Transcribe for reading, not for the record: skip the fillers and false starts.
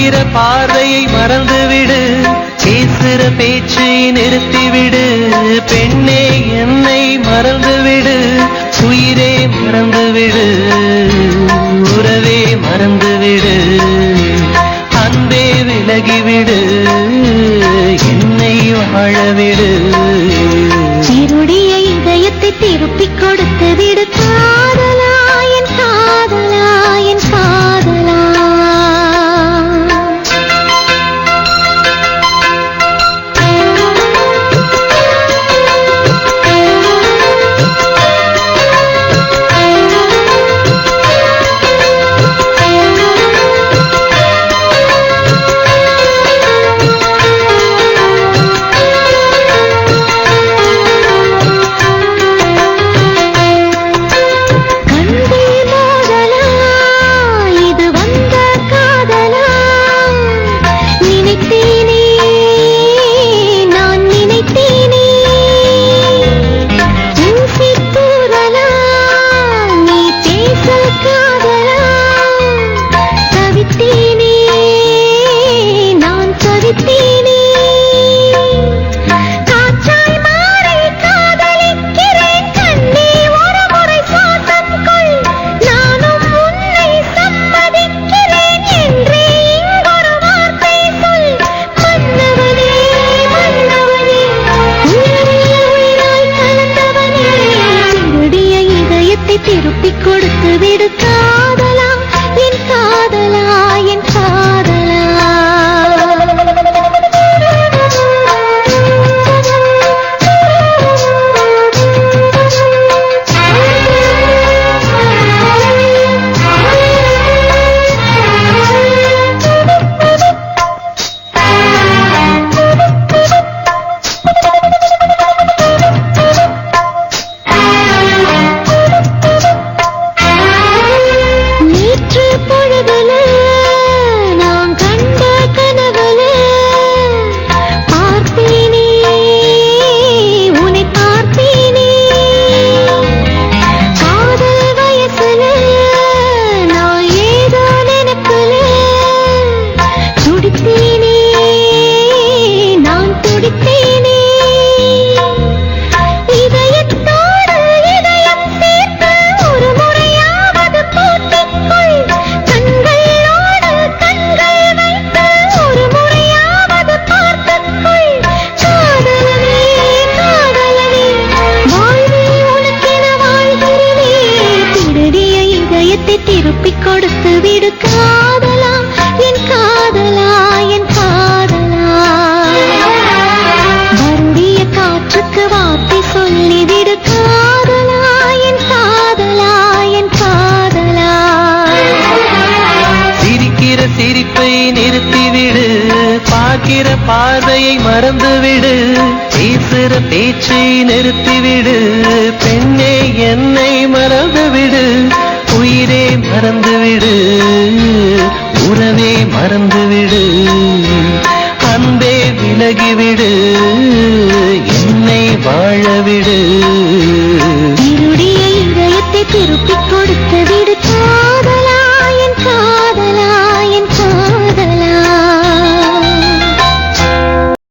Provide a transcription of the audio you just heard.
பார்க்கிற பார்வையை மறந்துவிடு, பேசுற பேச்சை நிறுத்திவிடு. பெண்ணே என்னை மறந்துவிடு, உயிரே மறந்துவிடு, உறவே மறந்துவிடு, அன்பே விலகிவிடு, என்னை வாழவிடு. இருடைய இதயத்தை திருப்பிக் கொடுத்து விடு காதலா, என் காதலா, என் காதலா. திருப்பிக் கொடுத்து விடு காதலா, என் காதலா, என் காதலா. திருப்பிக் கொடுத்து விடு காதலா, என் காதலா, என் காதலா. வருடிய காற்றுக்கு வார்த்தை சொல்லிவிடு காதலா, என் காதலா, என் காதலா. சிரிக்கிற சிரிப்பை நிறுத்திவிடு, பார்க்கிற பார்வையை மறந்துவிடு, பேசுற பேச்சை நிறுத்திவிடு. பெண்ணே